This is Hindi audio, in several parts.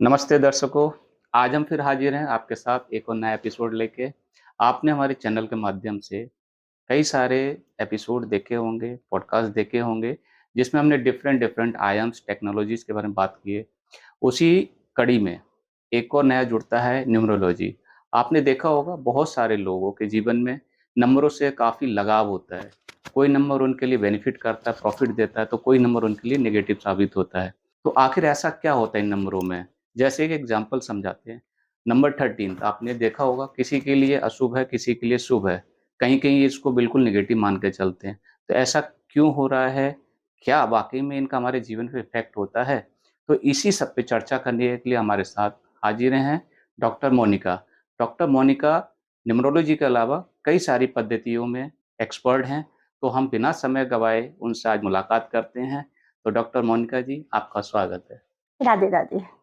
नमस्ते दर्शकों, आज हम फिर हाजिर हैं आपके साथ एक और नया एपिसोड लेके। आपने हमारे चैनल के माध्यम से कई सारे एपिसोड देखे होंगे, पॉडकास्ट देखे होंगे, जिसमें हमने डिफरेंट डिफरेंट आयाम्स टेक्नोलॉजीज़ के बारे में बात की है। उसी कड़ी में एक और नया जुड़ता है न्यूमरोलॉजी। आपने देखा होगा बहुत सारे लोगों के जीवन में नंबरों से काफ़ी लगाव होता है। कोई नंबर उनके लिए बेनिफिट करता है, प्रॉफ़िट देता है, तो कोई नंबर उनके लिए नेगेटिव साबित होता है। तो आखिर ऐसा क्या होता है इन नंबरों में? जैसे एक एग्ज़ाम्पल समझाते हैं। नंबर 13 आपने देखा होगा किसी के लिए अशुभ है, किसी के लिए शुभ है। कहीं-कहीं इसको बिल्कुल नेगेटिव मान के चलते हैं। तो ऐसा क्यों हो रहा है? क्या वाक़ई में इनका हमारे जीवन पे इफ़ेक्ट होता है? तो इसी सब पे चर्चा करने के लिए हमारे साथ हाज़िर हैं doctor Monika. Doctor Monika numerology के अलावा कई सारी पद्धतियों में एक्सपर्ट हैं। तो हम बिना समय गँवाए उनसे आज मुलाकात करते हैं। तो डॉक्टर मोनिका जी, आपका स्वागत है। राधे राधे।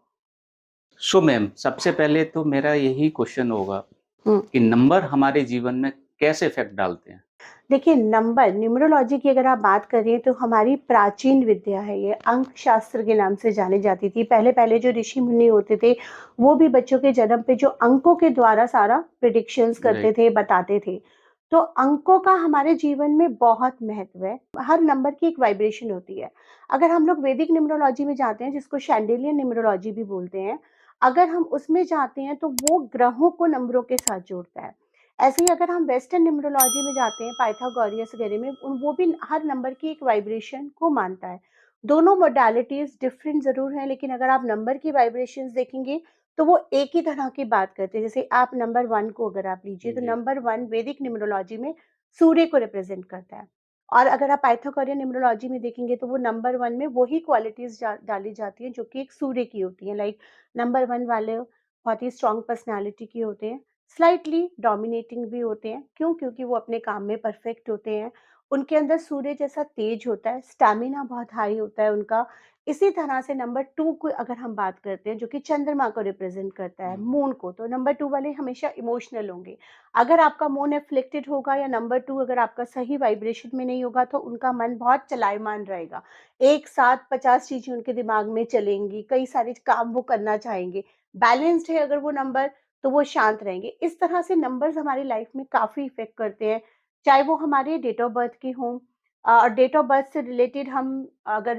सो मैम, सबसे पहले तो मेरा यही क्वेश्चन होगा हुँ। कि नंबर हमारे जीवन में कैसे इफ़ेक्ट डालते हैं? देखिए नंबर न्यूमरोलॉजी की अगर आप बात करें तो हमारी प्राचीन विद्या है ये, अंक शास्त्र के नाम से जानी जाती थी। पहले-पहले जो ऋषि-मुनि होते थे, वो भी बच्चों के जन्म पे जो अंकों के द्वारा सारा प्रेडिक्शंस करते राइट, थे, बताते थे। तो अंकों का हमारे जीवन में बहुत महत्व है। हर नंबर की एक वाइब्रेशन होती है। अगर हम लोग वैदिक न्यूमरोलॉजी में जाते हैं जिसको शैंडिलियन न्यूमरोलॉजी भी बोलते हैं, अगर हम उसमें जाते हैं तो वो ग्रहों को नंबरों के साथ जोड़ता है। ऐसे ही अगर हम वेस्टर्न न्यूमरोलॉजी में जाते हैं पाइथागोरस वगैरह में वो भी हर नंबर की एक वाइब्रेशन को मानता है। दोनों मोडालिटीज डिफरेंट ज़रूर हैं लेकिन अगर आप नंबर की वाइब्रेशंस देखेंगे तो वो एक ही तरह की बात करते हैं। जैसे आप नंबर 1 को अगर आप लीजिए तो जी, नंबर 1 वैदिक न्यूमरोलॉजी में सूर्य को रिप्रेजेंट करता है। और अगर आप पाइथागोरियन न्यूमरोलॉजी में देखेंगे तो वो नंबर 1 में वही क्वालिटीज़ डाली जाती हैं जो कि एक सूर्य की होती हैं। लाइक नंबर 1 वाले बहुत ही स्ट्रॉन्ग पर्सनैलिटी के होते हैं। स्लाइटली डोमिनेटिंग भी होते हैं। क्यों? क्योंकि वो अपने काम में परफेक्ट होते हैं। उनके अंदर सूर्य जैसा तेज होता है, स्टैमिना बहुत हाई होता है उनका। इसी तरह से नंबर 2 को अगर हम बात करते हैं जो कि चंद्रमा को रिप्रेज़ेंट करता है, हुँ, मून को, तो नंबर 2 वाले हमेशा इमोशनल होंगे। अगर आपका मून अफ़्लिक्टेड होगा या नंबर 2 अगर आपका सही वाइब्रेशन में नहीं होगा तो उनका मन बहुत चलायमान रहेगा। एक साथ 50 चीज़ें उनके दिमाग में चलेंगी, कई सारे काम वो करना चाहेंगे। बैलेंस्ड है अगर वो नंबर तो वो शांत रहेंगे। इस तरह से नंबर्स हमारी लाइफ में काफ़ी इफ़ेक्ट करते हैं, चाहे वो हमारे डेट ऑफ बर्थ के हों और डेट ऑफ बर्थ से रिलेटेड हम अगर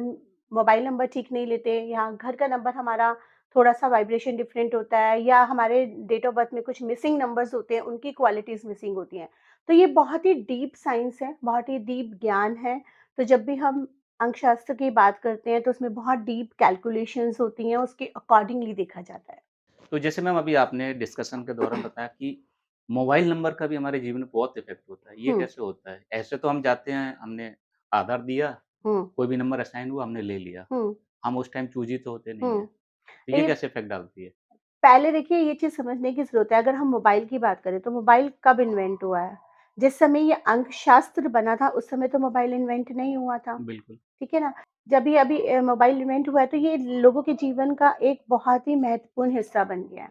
मोबाइल नंबर ठीक नहीं लेते या घर का नंबर हमारा थोड़ा-सा वाइब्रेशन डिफरेंट होता है या हमारे डेट ऑफ बर्थ में कुछ मिसिंग नंबर्स होते हैं, उनकी क्वालिटीज़ मिसिंग होती हैं। तो ये बहुत ही डीप साइंस है, बहुत ही डीप ज्ञान है। तो जब भी हम अंकशास्त्र की बात करते हैं, तो उसमें बहुत डीप कैलकुलेशंस होती हैं, उसके अकॉर्डिंगली देखा जाता है। तो जैसे मैम अभी आपने डिस्कशन के दौरान बताया कि मोबाइल नंबर का भी हमारे जीवन में बहुत इफ़ेक्ट होता है। ये हुँ, कैसे होता है? ऐसे तो हम जाते हैं, हमने आधार दिया, हुँ, कोई भी नंबर असाइन हुआ, हमने ले लिया। हुँ, हम उस टाइम चूज़ी तो होते नहीं हैं। हुँ। तो ये ये कैसे इफ़ेक्ट डालती है? पहले देखिए ये चीज़ समझने की ज़रूरत है, अगर हम मोबाइल की बात करें, तो मोबाइल कब इन्वेंट हुआ है? जिस समय ये अंकशास्त्र बना था, उस समय तो मोबाइल इन्वेंट नहीं हुआ था, बिल्कुल, ठीक है ना? जब भी अभी मोबाइल इन्वेंट हुआ है, तो ये लोगों के जीवन का एक बहुत ही महत्वपूर्ण हिस्सा बन गया है।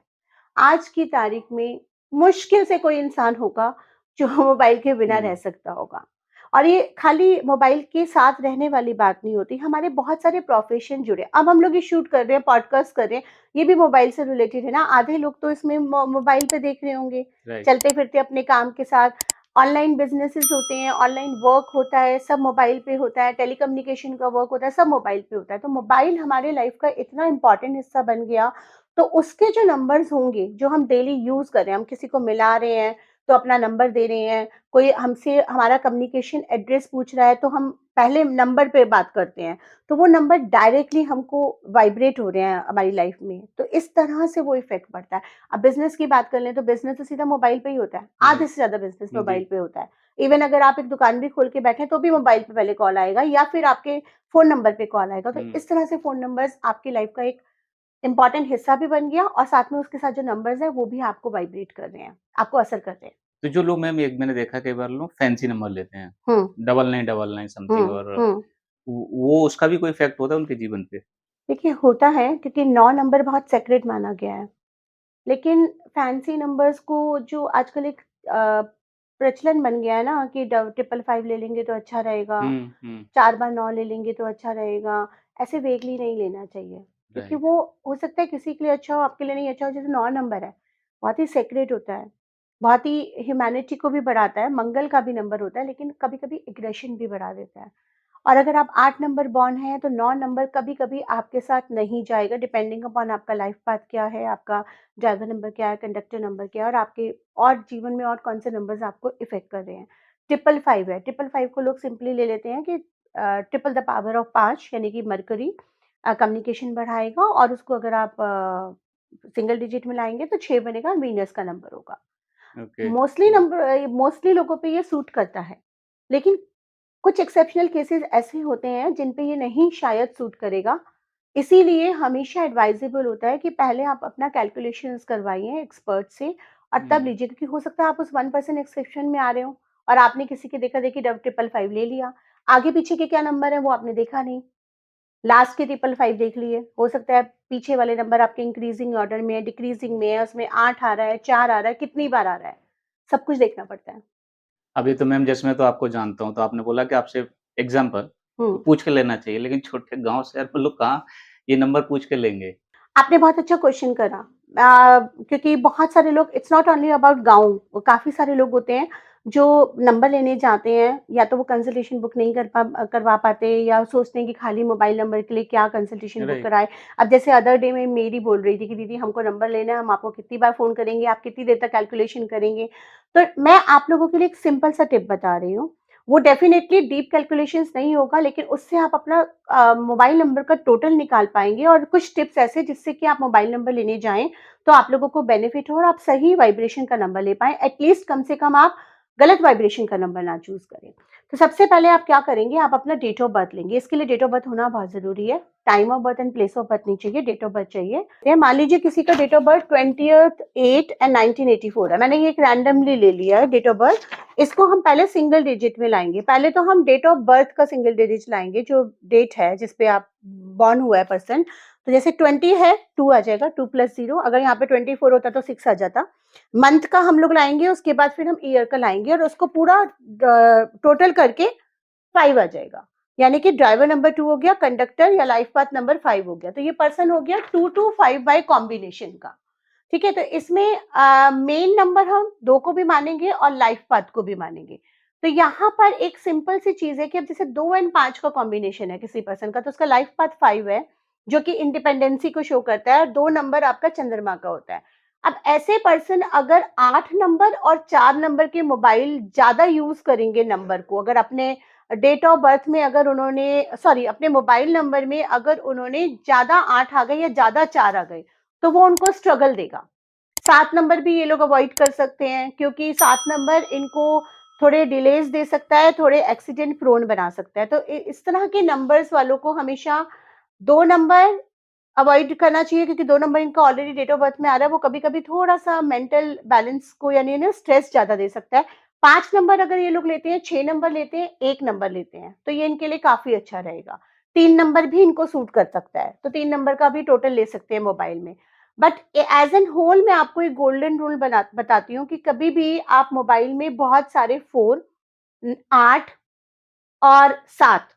आज की तारीख में मुश्किल से कोई इंसान होगा जो मोबाइल के बिना रह हुँ, सकता होगा। और ये खाली मोबाइल के साथ रहने वाली बात नहीं होती, हमारे बहुत सारे प्रोफ़ेशन जुड़े। अब हम लोग ये शूट कर रहे हैं, पॉडकास्ट कर रहे हैं, ये भी मोबाइल से रिलेटेड है ना। आधे लोग तो इसमें मोबाइल पे देख रहे होंगे, राइट, चलते-फिरते अपने काम के साथ। ऑनलाइन बिज़नेसेस होते हैं, ऑनलाइन वर्क होता है, सब मोबाइल पे होता है, टेलीकम्युनिकेशन का वर्क होता है, सब मोबाइल पे होता है। तो मोबाइल हमारे लाइफ़ का इतना इम्पोर्टेंट हिस्सा बन गया, तो उसके जो नंबर्स होंगे, जो हम डेली यूज़ कर रहे हैं, हम किसी को मिला रहे हैं, तो अपना नंबर दे रहे हैं, कोई हमसे हमारा कम्युनिकेशन एड्रेस पूछ रहा है, तो हम पहले नंबर पे बात करते हैं, तो वो नंबर डायरेक्टली हमको वाइब्रेट हो रहे हैं हमारी लाइफ में, तो इस तरह से वो इफ़ेक्ट पड़ता है। अब बिज़नेस की बात कर लें, तो बिज़नेस तो सीधा मोबाइल पे ही होता है, आधे राइट, से ज़्यादा बिज़नेस जी। मोबाइल पे होता है। इवन अगर आप एक दुकान भी खोल के बैठे हैं, तो भी मोबाइल पे पहले कॉल आएगा या फिर आपके फ़ोन नंबर पे कॉल आएगा, तो हुँ, इस तरह से फ़ोन नंबर्स आपकी लाइफ का एक इम्पोर्टेंट हिस्सा भी बन गया और साथ में उसके साथ जो नंबर्स हैं, वो भी आपको वाइब्रेट कर रहे हैं, आपको असर कर रहे हैं। तो जो लोग मैम एक मैंने देखा कई बार लोग फैंसी नंबर लेते हैं, हुँ, 9999 समथिंग हुँ, और हुँ। वो उसका भी कोई इफ़ेक्ट होता है उनके जीवन पे? देखिए होता है क्योंकि 9 नंबर बहुत सेक्रेड माना गया है। लेकिन फैंसी नंबर्स को जो आजकल एक प्रचलन बन गया है ना कि ड 555 ले लेंगे तो अच्छा रहेगा, हुँ, हुँ, 4 बार 9 ले लेंगे तो अच्छा रहेगा, ऐसे वेगली नहीं लेना चाहिए। क्योंकि राइट। वो हो सकता है किसी के लिए अच्छा हो, आपके लिए नहीं अच्छा हो। जैसे 9 नंबर है, बहुत ही सेक्रेड होता है, बहुत ही ह्यूमैनिटी को भी बढ़ाता है, मंगल का भी नंबर होता है, लेकिन कभी-कभी एग्रेशन भी बढ़ा देता है। और अगर आप 8 नंबर बॉर्न हैं, तो 9 नंबर कभी-कभी आपके साथ नहीं जाएगा, डिपेंडिंग अपॉन आपका लाइफ पाथ क्या है, आपका ड्राइवर नंबर क्या है, कंडक्टर नंबर क्या है और आपके और जीवन में और कौन से नंबर्स आपको इफ़ेक्ट कर रहे हैं। 555 है, 555 को लोग सिंपली ले लेते हैं कि ट्रिपल द पावर ऑफ 5 यानी कि मरकरी कम्युनिकेशन बढ़ाएगा और उसको अगर आप सिंगल डिजिट में लाएँगे तो 6 बनेगा, वीनस का नंबर होगा। ओके। मोस्टली लोगों पे ये सूट करता है, लेकिन कुछ एक्सेप्शनल केसेस ऐसे होते हैं जिन पे ये नहीं शायद सूट करेगा। इसीलिए हमेशा एडवाइजेबल होता है कि पहले आप अपना कैलकुलेशंस करवाइए एक्सपर्ट से और तब हुँ। लीजिए, क्योंकि हो सकता है आप उस 1% एक्सेप्शन में आ रहे हो और आपने किसी के देखा-देखी डब 555 ले लिया। आगे-पीछे के क्या नंबर हैं वो आपने देखा नहीं। लास्ट के 555 देख लिए। हो सकता है पीछे वाले नंबर आपके इंक्रीजिंग ऑर्डर में है, डिक्रीजिंग में है, उसमें 8 आ रहा है, 4 आ रहा है, कितनी बार आ रहा है। सब कुछ देखना पड़ता है। अभी तो मैम जैसे मैं तो आपको जानता हूँ, तो आपने बोला कि आपसे एग्ज़ाम्पल हुँ। पूछ के लेना चाहिए, लेकिन छोटे गाँव शहर में लोग कहाँ ये नंबर पूछ के लेंगे? आपने बहुत अच्छा क्वेश्चन करा। क्योंकि बहुत सारे लोग, इट्स नॉट ओनली अबाउट गाँव, काफ़ी सारे लोग होते हैं जो नंबर लेने जाते हैं, या तो वो कंसल्टेशन बुक नहीं करवा पाते या सोचते हैं कि खाली मोबाइल नंबर के लिए क्या कंसल्टेशन बुक राइट। कराएँ। अब जैसे अदर डे में मेरी बोल रही थी कि दीदी हमको नंबर लेना है, हम आपको कितनी बार फ़ोन करेंगे, आप कितनी देर तक कैलकुलेशन करेंगे? तो मैं आप लोगों के लिए एक सिंपल सा टिप बता रही हूँ। वो डेफ़िनिटली डीप कैलकुलेशंस नहीं होगा, लेकिन उससे आप अपना मोबाइल नंबर का टोटल निकाल पाएँगे और कुछ टिप्स ऐसे जिससे कि आप मोबाइल नंबर लेने जाएँ, तो आप लोगों को बेनिफिट हो और आप सही वाइब्रेशन का नंबर ले पाएँ। एट लीस्ट कम से कम आप गलत वाइब्रेशन का नंबर ना चूज़ करें। तो सबसे पहले आप क्या करेंगे, आप अपना डेट ऑफ बर्थ लेंगे। इसके लिए डेट ऑफ बर्थ होना बहुत ज़रूरी है। Time of birth and place of birth नहीं चाहिए, डेट ऑफ बर्थ चाहिए। ये मान लीजिए किसी का date of birth 20th 8 and 1984 है। मैंने ये एक रैंडमली ले लिया है डेट ऑफ बर्थ। इसको हम पहले सिंगल डिजिट में लाएँगे। पहले तो हम डेट ऑफ बर्थ का सिंगल डिजिट लाएँगे, जो डेट है जिस पे आप बॉर्न हुआ है पर्सन। तो जैसे 20 है, 2 आ जाएगा, 2 + 0। अगर यहाँ पे 24 होता तो 6 आ जाता। मंथ का हम लोग लाएँगे, उसके बाद फिर हम ईयर का लाएँगे और उसको पूरा टोटल करके 5 आ जाएगा। यानी कि ड्राइवर नंबर 2 हो गया, कंडक्टर या लाइफ पाथ नंबर 5 हो गया। तो ये पर्सन हो गया 2 to 5 बाय कॉम्बिनेशन का। ठीक है, तो इसमें मेन नंबर हम 2 को भी मानेंगे और लाइफ पाथ को भी मानेंगे। तो यहाँ पर एक सिंपल सी चीज़ है कि अब जैसे 2 एंड 5 का कॉम्बिनेशन है किसी पर्सन का, तो उसका लाइफ पाथ 5 है, जो कि इंडिपेंडेंसी को शो करता है और 2 नंबर आपका चंद्रमा का होता है। अब ऐसे पर्सन अगर 8 नंबर और 4 नंबर के मोबाइल ज़्यादा यूज़ करेंगे नंबर को, अगर अपने डेट ऑफ बर्थ में अगर उन्होंने सॉरी अपने मोबाइल नंबर में अगर उन्होंने ज़्यादा 8 आ गए या ज़्यादा 4 आ गए, तो वो उनको स्ट्रगल देगा। 7 नंबर भी ये लोग अवॉइड कर सकते हैं, क्योंकि 7 नंबर इनको थोड़े डिलेज दे सकता है, थोड़े एक्सीडेंट प्रोन बना सकता है। तो इस तरह के नंबर्स वालों को हमेशा 2 नंबर अवॉइड करना चाहिए, क्योंकि 2 नंबर इनका ऑलरेडी डेट ऑफ बर्थ में आ रहा है, वो कभी-कभी थोड़ा-सा मेंटल बैलेंस को यानी ना स्ट्रेस ज़्यादा दे सकता है। 5 नंबर अगर ये लोग लेते हैं, 6 नंबर लेते हैं, 1 नंबर लेते हैं, तो ये इनके लिए काफ़ी अच्छा रहेगा। 3 नंबर भी इनको सूट कर सकता है, तो 3 नंबर का भी टोटल ले सकते हैं मोबाइल में। बट एज़ एन होल मैं आपको एक गोल्डन रूल बताती हूँ कि कभी भी आप मोबाइल में बहुत सारे 4 8 और 7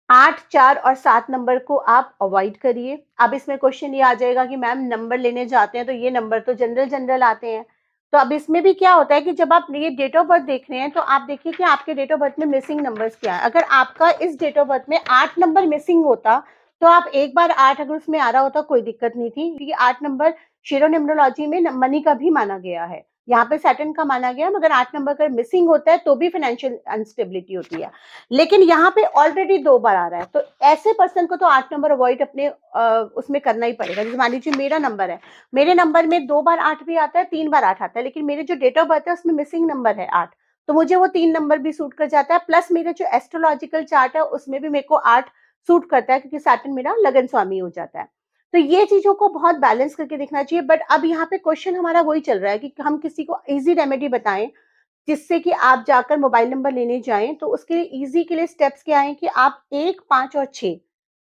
8, 4 और 7 नंबर को आप अवॉइड करिए। अब इसमें क्वेश्चन ये आ जाएगा कि मैम नंबर लेने जाते हैं तो ये नंबर तो जनरल आते हैं। तो अब इसमें भी क्या होता है कि जब आप ये डेट ऑफ बर्थ देख रहे हैं तो आप देखिए कि आपके डेट ऑफ बर्थ में मिसिंग नंबर्स क्या है। अगर आपका इस डेट ऑफ बर्थ में 8 नंबर मिसिंग होता, तो आप एक बार 8 अगर उसमें आ रहा होता कोई दिक्कत नहीं थी, क्योंकि 8 नंबर शेरो-न्यूमरोलॉजी में मनी का भी माना गया है। यहाँ पे सैटर्न का माना गया, मगर 8 नंबर अगर मिसिंग होता है तो भी फाइनेंशियल अनस्टेबिलिटी होती है। लेकिन यहाँ पे ऑलरेडी 2 बार आ रहा है, तो ऐसे पर्सन को तो 8 नंबर अवॉइड अपने उसमें करना ही पड़ेगा। जैसे मान लीजिए मेरा नंबर है, मेरे नंबर में 2 बार 8 भी आता है, 3 बार 8 आता है, लेकिन मेरे जो डेट ऑफ बर्थ है उसमें मिसिंग नंबर है 8, तो मुझे वो 3 नंबर भी सूट कर जाता है, प्लस मेरे जो एस्ट्रोलॉजिकल चार्ट है उसमें भी मेरे को 8 सूट करता है, क्योंकि सैटर्न मेरा लगन स्वामी हो जाता है। तो ये चीज़ों को बहुत बैलेंस करके देखना चाहिए। बट अब यहाँ पे क्वेश्चन हमारा वही चल रहा है कि हम किसी को ईज़ी रेमेडी बताएँ जिससे कि आप जाकर मोबाइल नंबर लेने जाएँ, तो उसके लिए ईज़ी के लिए स्टेप्स क्या हैं कि आप 1, 5 और 6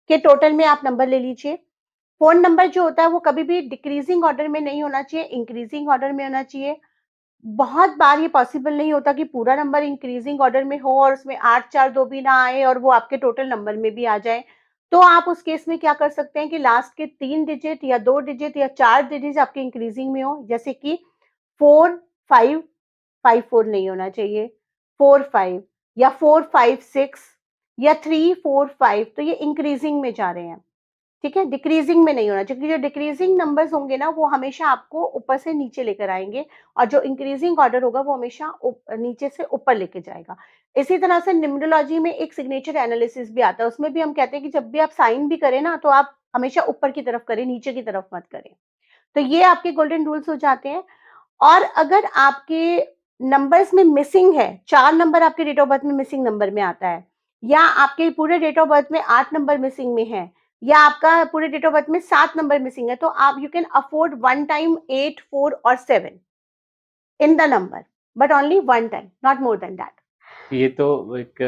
के टोटल में आप नंबर ले लीजिए। फ़ोन नंबर जो होता है वो कभी भी डिक्रीज़िंग ऑर्डर में नहीं होना चाहिए, इंक्रीज़िंग ऑर्डर में होना चाहिए। बहुत बार ये पॉसिबल नहीं होता कि पूरा नंबर इंक्रीज़िंग ऑर्डर में हो और उसमें 8, 4, 2 भी ना आए और वो आपके टोटल नंबर में भी आ जाए। तो आप उस केस में क्या कर सकते हैं कि लास्ट के 3 डिजिट या 2 डिजिट या 4 डिजिट आपके इंक्रीजिंग में हो, जैसे कि 4, 5, 5, 4 नहीं होना चाहिए, 4, 5 या 4, 5, 6 या 3, 4, 5, तो ये इंक्रीजिंग में जा रहे हैं, ठीक है, डिक्रीजिंग में नहीं होना चाहिए, क्योंकि जो डिक्रीजिंग नंबर्स होंगे ना वो हमेशा आपको ऊपर से नीचे लेकर आएंगे, और जो इंक्रीजिंग ऑर्डर होगा वो हमेशा नीचे से ऊपर लेके जाएगा। इसी तरह से न्यूमरोलॉजी में एक सिग्नेचर एनालिसिस भी आता है, उसमें भी हम कहते हैं कि जब भी आप साइन भी करें ना तो आप हमेशा ऊपर की तरफ करें, नीचे की तरफ मत करें। तो ये आपके गोल्डन रूल्स हो जाते हैं। और अगर आपके नंबर्स में मिसिंग है, 4 नंबर आपके डेट ऑफ बर्थ में मिसिंग नंबर में आता है, या आपके पूरे डेट ऑफ बर्थ में 8 नंबर मिसिंग में है, या आपका पूरे डेट ऑफ बर्थ में 7 नंबर मिसिंग है, तो आप you can afford one time 8, 4 और 7 in the number, but only one time, not more than that. ये तो एक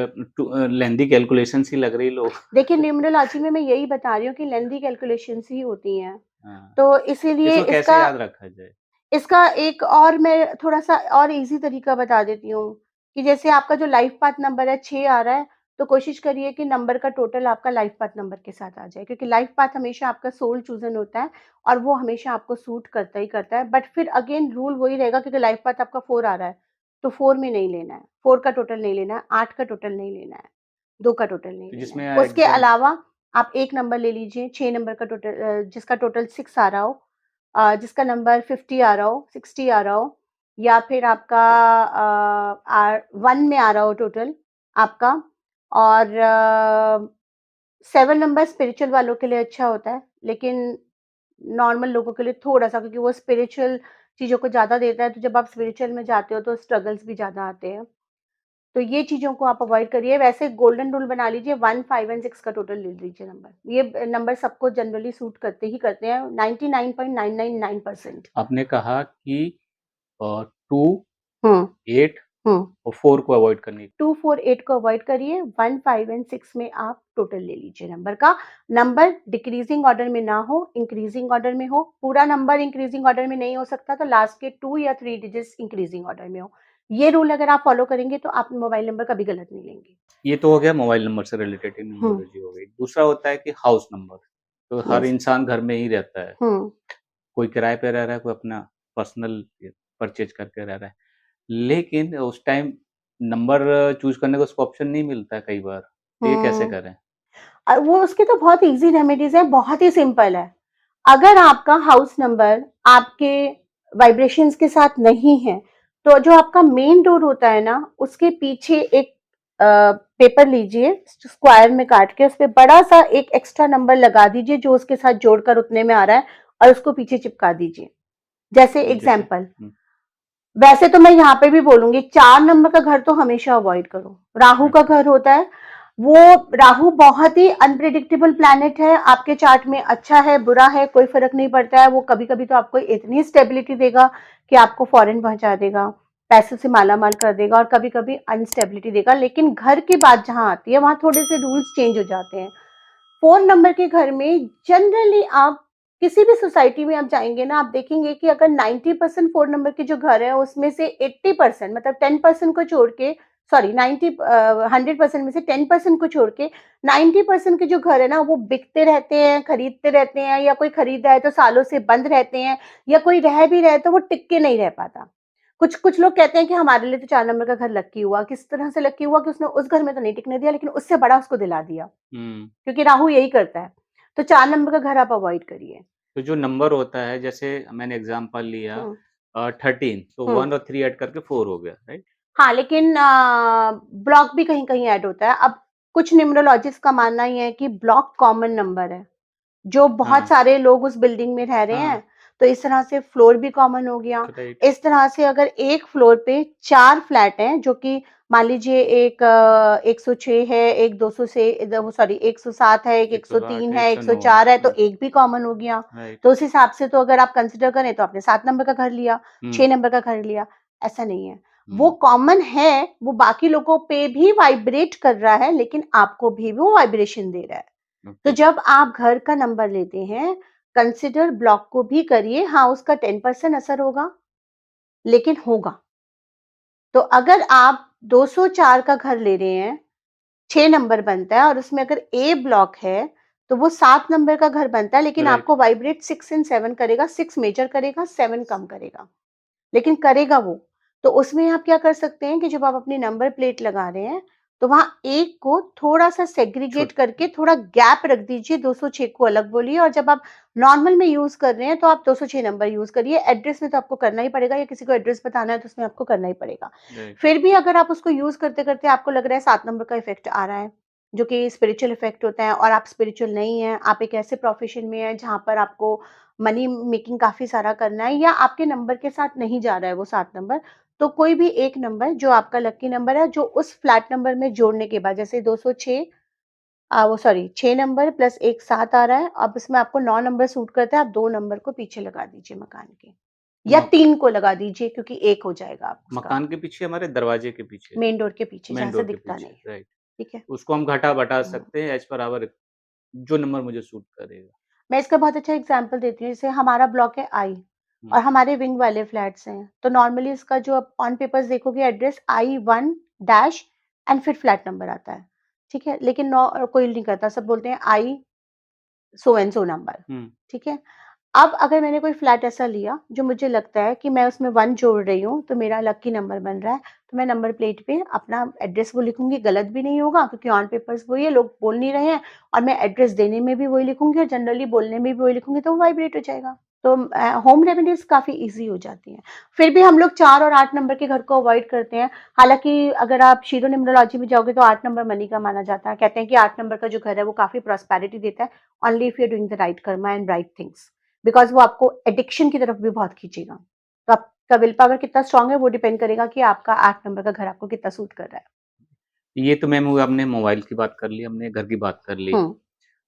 लेंदी कैलकुलेशन सी लग रही लोग। देखिए न्यूमरोलॉजी में मैं यही बता रही हूँ कि लेंदी कैलकुलेशंस ही होती हैं, हाँ, तो इसीलिए इसको कैसे याद रखा जाए? इसका एक और मैं थोड़ा-सा और ईज़ी तरीका बता देती हूँ, कि जैसे आपका जो लाइफ़ पाथ नंबर है 6 आ रहा है, तो कोशिश करिए कि नंबर का टोटल आपका लाइफ़ पाथ नंबर के साथ आ जाए, क्योंकि लाइफ़ पाथ हमेशा आपका सोल चूज़न होता है और वो हमेशा आपको सूट करता ही करता है। बट फिर अगेन रूल वही रहेगा, क्योंकि लाइफ़ पाथ आपका 4 आ रहा है, तो 4 में नहीं लेना है, 4 का टोटल नहीं लेना है, 8 का टोटल नहीं लेना है, 2 का टोटल नहीं तो लेना जिसमें है। उसके एग्ज़ाम अलावा आप एक नंबर ले लीजिए, 6 नंबर का टोटल जिसका टोटल 6 आ रहा हो, जिसका नंबर 50 आ रहा हो, 60 आ रहा हो, या फिर आपका 1 में आ रहा हो टोटल आपका, और 7 नंबर स्पिरिचुअल वालों के लिए अच्छा होता है, लेकिन नॉर्मल लोगों के लिए थोड़ा-सा, क्योंकि वो स्पिरिचुअल चीज़ों को ज़्यादा देता है, तो जब आप स्पिरिचुअल में जाते हो तो स्ट्रगल्स भी ज़्यादा आते हैं। तो ये चीज़ों को आप अवॉइड करिए। वैसे गोल्डन रूल बना लीजिए, 1, 5 एंड 6 का टोटल ले लीजिए नंबर। ये नंबर सबको जनरली सूट करते ही करते हैं, 99.999% आपने कहा कि 2, हुँ, 8 हुँ। और 4 को अवॉइड करनी। 2, 4, 8 को अवॉइड करिए, 1, 5 एंड 6 में आप टोटल ले लीजिए नंबर का। नंबर डिक्रीज़िंग ऑर्डर में ना हो, इंक्रीज़िंग ऑर्डर में हो। पूरा नंबर इंक्रीज़िंग ऑर्डर में नहीं हो सकता, तो लास्ट के 2 या 3 डिजिट्स इंक्रीज़िंग ऑर्डर में हो। ये रूल अगर आप फॉलो करेंगे तो आप मोबाइल नंबर कभी गलत नहीं लेंगे। ये तो हो गया मोबाइल नंबर से रिलेटेड हुँ, न्यूमरोलॉजी हो गई। दूसरा होता है कि हाउस नंबर। तो हर यस। इंसान घर में ही रहता है। हुँ। कोई किराए पे रह रहा है, कोई अपना पर्सनल परचेज़ करके रह रहा है। लेकिन उस टाइम नंबर चूज़ करने का उसको ऑप्शन नहीं मिलता है कई बार। तो ये कैसे हुँ। करें? वो उसके तो बहुत ईज़ी रेमेडीज़ हैं, बहुत ही सिंपल है। अगर आपका हाउस नंबर आपके वाइब्रेशंस के साथ नहीं है, तो जो आपका मेन डोर होता है ना, उसके पीछे एक पेपर लीजिए, स्क्वायर में काट के उसपे बड़ा-सा एक एक्स्ट्रा नंबर लगा दीजिए जो उसके साथ जोड़कर उतने में आ रहा है, और उसको पीछे चिपका दीजिए। जैसे जैसे एग्ज़ाम्पल, वैसे तो मैं यहाँ पे भी बोलूँगी 4 नंबर का घर तो हमेशा अवॉइड करो। राहु का अच्छा। घर होता है, वो राहु बहुत ही अनप्रेडिक्टेबल प्लैनेट है, आपके चार्ट में अच्छा है, बुरा है, कोई फ़र्क नहीं पड़ता है। वो कभी-कभी तो आपको इतनी स्टेबिलिटी देगा कि आपको फ़ॉरेन पहुँचा देगा, पैसों से माला-माल कर देगा, और कभी-कभी अनस्टेबिलिटी देगा। लेकिन घर की बात जहाँ आती है, वहाँ थोड़े से रूल्स चेंज हो जाते हैं। 4 नंबर के घर में जनरली आप किसी भी सोसाइटी में आप जाएँगे ना, आप देखेंगे कि अगर 90% 4 नंबर के जो घर है, उसमें से 80% मतलब 10% को छोड़ के, सॉरी 100% में से 10% को छोड़ के 90% के जो घर है ना, वो बिकते रहते हैं, खरीदते रहते हैं, या कोई खरीद रहा है तो सालों से बंद रहते हैं, या कोई रह भी रहा है तो वो टिक के नहीं रह पाता। कुछ कुछ लोग कहते हैं कि हमारे लिए तो 4 नंबर का घर लकी हुआ। किस तरह से लकी हुआ कि उसने उस घर में तो नहीं टिकने दिया, लेकिन उससे बड़ा उसको दिला दिया। हुँ। क्योंकि राहु यही करता है। तो 4 नंबर का घर आप अवॉइड करिए। तो जो नंबर होता है जैसे मैंने एग्ज़ाम्पल लिया हुँ, 13 तो हुँ। 1 और 3 ऐड करके 4 हो गया, राइट? हाँ, लेकिन ब्लॉक भी कहीं-कहीं ऐड होता है। अब कुछ न्यूमरोलॉजिस्ट का मानना ये है कि ब्लॉक कॉमन नंबर है। जो बहुत हाँ, सारे लोग उस बिल्डिंग में रह रहे हाँ, हैं, तो इस तरह से फ्लोर भी कॉमन हो गया। राइट। इस तरह से अगर एक फ्लोर पे 4 फ्लैट हैं, जो कि मान लीजिए एक 106 है, एक 200 से वो सॉरी 107 है, एक 108 103 है, है, 109 है। 104 है, तो एक भी कॉमन हो गया। राइट। तो उस हिसाब से तो अगर आप कंसिडर करें तो आपने 7 नंबर का घर लिया, हुँ, 6 नंबर का घर लिया, ऐसा नहीं है। वो हुँ, कॉमन है, वो बाकी लोगों पे भी वाइब्रेट कर रहा है, लेकिन आपको भी वो वाइब्रेशन दे रहा है। तो ओके। जब आप घर का नंबर लेते हैं, कंसिडर ब्लॉक को भी करिए। हाँ, उसका 10% असर होगा, लेकिन होगा। तो अगर आप 204 का घर ले रहे हैं, 6 नंबर बनता है और उसमें अगर ए ब्लॉक है, तो वो 7 नंबर का घर बनता है, लेकिन राइट। आपको वाइब्रेट 6 एंड 7 करेगा, 6 मेजर करेगा, 7 कम करेगा, लेकिन करेगा वो। तो उसमें आप क्या कर सकते हैं कि जब आप अपनी नंबर प्लेट लगा रहे हैं, तो वहाँ 1 को थोड़ा-सा सेग्रीगेट छुट करके थोड़ा गैप रख दीजिए, 206 को अलग बोलिए, और जब आप नॉर्मल में यूज़ कर रहे हैं, तो आप 206 नंबर यूज़ करिए। एड्रेस में तो आपको करना ही पड़ेगा, या किसी को एड्रेस बताना है, तो उसमें आपको करना ही पड़ेगा। राइट। फिर भी अगर आप उसको यूज़ करते-करते आपको लग रहा है 7 नंबर का इफ़ेक्ट आ रहा है, जो कि स्पिरिचुअल इफ़ेक्ट होता है, और आप स्पिरिचुअल नहीं हैं, आप एक ऐसे प्रोफ़ेशन में हैं जहाँ पर आपको मनी मेकिंग काफ़ी सारा करना है, या आपके नंबर के साथ नहीं जा रहा है वो 7 नंबर, तो कोई भी एक नंबर जो आपका लकी नंबर है, जो उस फ्लैट नंबर में जोड़ने के बाद, जैसे 206 वो सॉरी 6 नंबर प्लस 1 7 आ रहा है, अब इसमें आपको 9 नंबर सूट करता है, आप 2 नंबर को पीछे लगा दीजिए मकान के, या म 3 को लगा दीजिए, क्योंकि 1 हो जाएगा आप उसका। मकान के पीछे, हमारे दरवाजे के पीछे, मेन डोर के पीछे, मेन जहाँ से डोर के दिखता पीछे, नहीं है, राइट। ठीक है? उसको हम घटा-बढ़ा हुँ। सकते हैं एज़ पर आवर, जो नंबर मुझे सूट करेगा। मैं इसका बहुत अच्छा एग्ज़ाम्पल देती हूँ, जैसे हमारा ब्लॉक है आई, हुँ। और हमारे विंग वाले फ्लैट्स हैं, तो नॉर्मली इसका जो आप ऑन पेपर्स देखोगे एड्रेस I1 डैश एंड फिर फ्लैट नंबर आता है, ठीक है? लेकिन कोई नहीं करता, सब बोलते हैं आई सो एंड सो नंबर, हुँ। ठीक है? अब अगर मैंने कोई फ्लैट ऐसा लिया, जो मुझे लगता है कि मैं उसमें 1 जोड़ रही हूँ, तो मेरा लकी नंबर बन रहा है, तो मैं नंबर प्लेट पे अपना एड्रेस वो लिखूँगी, गलत भी नहीं होगा क्योंकि ऑन पेपर्स वही है, लोग बोल नहीं रहे हैं, और मैं एड्रेस देने में भी वही लिखूँगी और जनरली बोलने में भी वही लिखूँगी, तो वो वाइब्रेट हो जाएगा। तो होम रेमेडीज़ काफ़ी ईज़ी हो जाती हैं। फिर भी हम लोग 4 और 8 नंबर के घर को अवॉइड करते हैं। हालाँकि अगर आप शीरो न्यूमरोलॉजी में जाओगे तो 8 नंबर मनी का माना जाता है। कहते हैं कि 8 नंबर का जो घर है वो काफ़ी प्रॉस्पेरिटी देता है, only if you are doing the right karma and right things. Because वो आपको एडिक्शन की तरफ भी बहुत खींचेगा। तो आपका विल पावर कितना स्ट्रॉन्ग है वो डिपेंड करेगा कि आपका 8 नंबर का घर आपको कितना सूट कर रहा है। ये तो मैम हुआ, हमने मोबाइल की बात कर ली, हमने घर की बात कर ली। हुँ,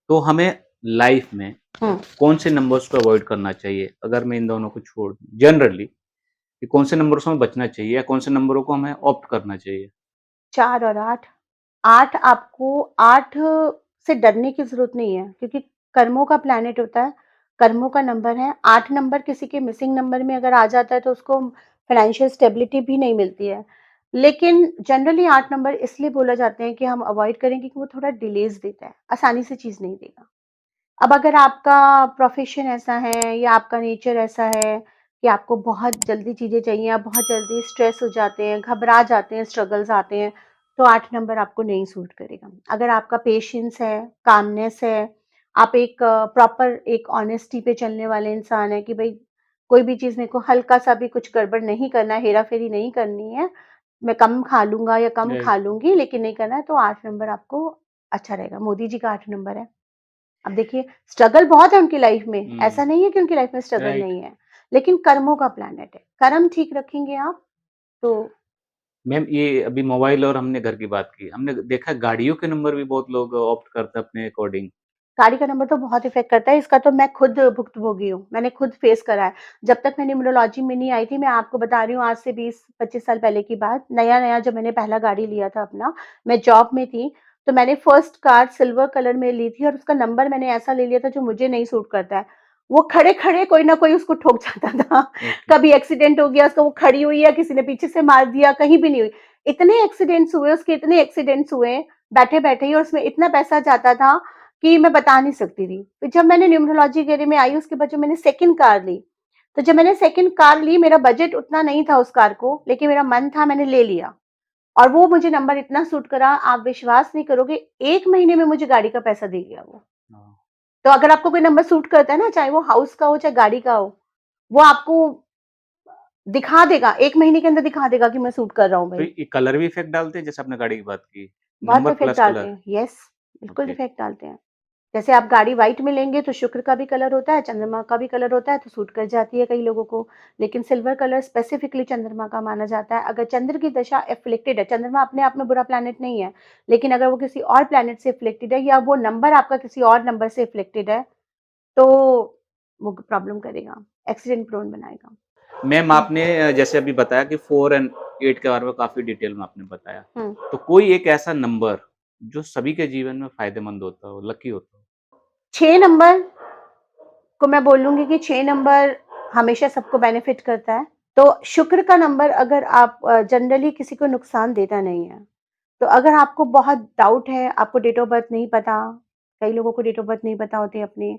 तो हमें लाइफ़ में हुँ। कौन से नंबर्स को अवॉइड करना चाहिए? अगर मैं इन दोनों को छोड़ दूँ, जनरली कि कौन से नंबरों से हमें बचना चाहिए या कौन से नंबरों को हमें ऑप्ट करना चाहिए? 4 और 8, 8 आपको 8 से डरने की ज़रूरत नहीं है, क्योंकि कर्मों का प्लैनेट होता है, कर्मों का नंबर है। 8 नंबर किसी के मिसिंग नंबर में अगर आ जाता है तो उसको फाइनेंशियल स्टेबिलिटी भी नहीं मिलती है। लेकिन जनरली 8 नंबर इसलिए बोला जाते हैं कि हम अवॉइड करें क्योंकि वो थोड़ा डिलेज़ देता है, आसानी से चीज़ नहीं देगा। अब अगर आपका प्रोफ़ेशन ऐसा है या आपका नेचर ऐसा है कि आपको बहुत जल्दी चीज़ें चाहिए, आप बहुत जल्दी स्ट्रेस हो जाते हैं, घबरा जाते हैं, स्ट्रगल्स आते हैं, तो 8 नंबर आपको नहीं सूट करेगा। अगर आपका पेशेंस है, कामनेस है, आप एक प्रॉपर एक ऑनेस्टी पे चलने वाले इंसान हैं कि भई कोई भी चीज़ मेरे को हल्का-सा भी कुछ गड़बड़ नहीं करना है, हेरा-फेरी नहीं करनी है, मैं कम खा लूँगा या कम राइट। खा लूँगी लेकिन नहीं करना है, तो 8 नंबर आपको अच्छा रहेगा। मोदी जी का 8 नंबर है। अब देखिए स्ट्रगल बहुत है उनकी लाइफ में, हुँ। ऐसा नहीं है कि उनकी लाइफ में स्ट्रगल राइट। नहीं है, लेकिन कर्मों का प्लैनेट है। कर्म ठीक रखेंगे आप तो मैम, ये अभी मोबाइल और हमने घर की बात की। हमने देखा है गाड़ियों के नंबर भी बहुत लोग ऑप्ट करते हैं अपने अकॉर्डिंग। गाड़ी का नंबर तो बहुत इफ़ेक्ट करता है, इसका तो मैं खुद भुक्तभोगी हूँ, मैंने खुद फेस करा है। जब तक मैं न्यूमरोलॉजी में नहीं आई थी, मैं आपको बता रही हूँ आज से 20-25 साल पहले की बात, नया-नया जब मैंने पहला गाड़ी लिया था अपना, मैं जॉब में थी, तो मैंने फर्स्ट कार सिल्वर कलर में ली थी और उसका नंबर मैंने ऐसा ले लिया था जो मुझे नहीं सूट करता है। वो खड़े-खड़े कोई ना कोई उसको ठोक जाता था, ओके। कभी एक्सीडेंट हो गया उसका, वो खड़ी हुई है, किसी ने पीछे से मार दिया, कहीं भी नहीं हुई। इतने एक्सीडेंट्स हुए, उसके इतने एक्सीडेंट्स हुए, बैठे-बैठे ही और उसमें इतना पैसा जाता था कि मैं बता नहीं सकती थी। फिर जब मैंने न्यूमरोलॉजी के एरिया में आई उसके बाद जब मैंने सेकंड कार ली, तो जब मैंने सेकंड कार ली मेरा बजट उतना नहीं था उस कार को, लेकिन मेरा मन था मैंने ले लिया। और वो मुझे नंबर इतना सूट करा, आप विश्वास नहीं करोगे 1 महीने में मुझे गाड़ी का पैसा दे गया वो। हाँ। तो अगर आपको कोई नंबर सूट करता है ना, चाहे वो हाउस का हो, चाहे गाड़ी का हो, वो आपको दिखा देगा, 1 महीने के अंदर दिखा देगा कि मैं सूट कर रहा हूँ तो भई। ये कलर भी इफ़ेक्ट डालते हैं, जैसे आपने गाड़ी की बात की, बहुत नंबर इफ़ेक्ट प्लस डालते कलर? हैं, यस, बिल्कुल ओके। इफ़ेक्ट डालते हैं। जैसे आप गाड़ी व्हाइट में लेंगे तो शुक्र का भी कलर होता है, चंद्रमा का भी कलर होता है तो सूट कर जाती है कई लोगों को। लेकिन सिल्वर कलर स्पेसिफिकली चंद्रमा का माना जाता है। अगर चंद्र की दशा एफ्लिक्टेड है, चंद्रमा अपने आप में बुरा प्लैनेट नहीं है, लेकिन अगर वो किसी और प्लैनेट से एफ्लिक्टेड है या वो नंबर आपका किसी और नंबर से एफ्लिक्टेड है, तो वो प्रॉब्लम करेगा, एक्सीडेंट प्रोन बनाएगा। मैम, हुँ, आपने जैसे अभी बताया कि 4 एंड 8 के बारे में काफ़ी डिटेल में आपने बताया। हुँ। तो कोई एक ऐसा नंबर जो सभी के जीवन में फ़ायदेमंद होता हो, लकी होता हो? 6 नंबर को मैं बोलूँगी कि 6 नंबर हमेशा सबको बेनिफिट करता है। तो शुक्र का नंबर अगर आप जनरली किसी को नुकसान देता नहीं है। तो अगर आपको बहुत डाउट है, आपको डेट ऑफ बर्थ नहीं पता, कई लोगों को डेट ऑफ बर्थ नहीं पता होते अपने,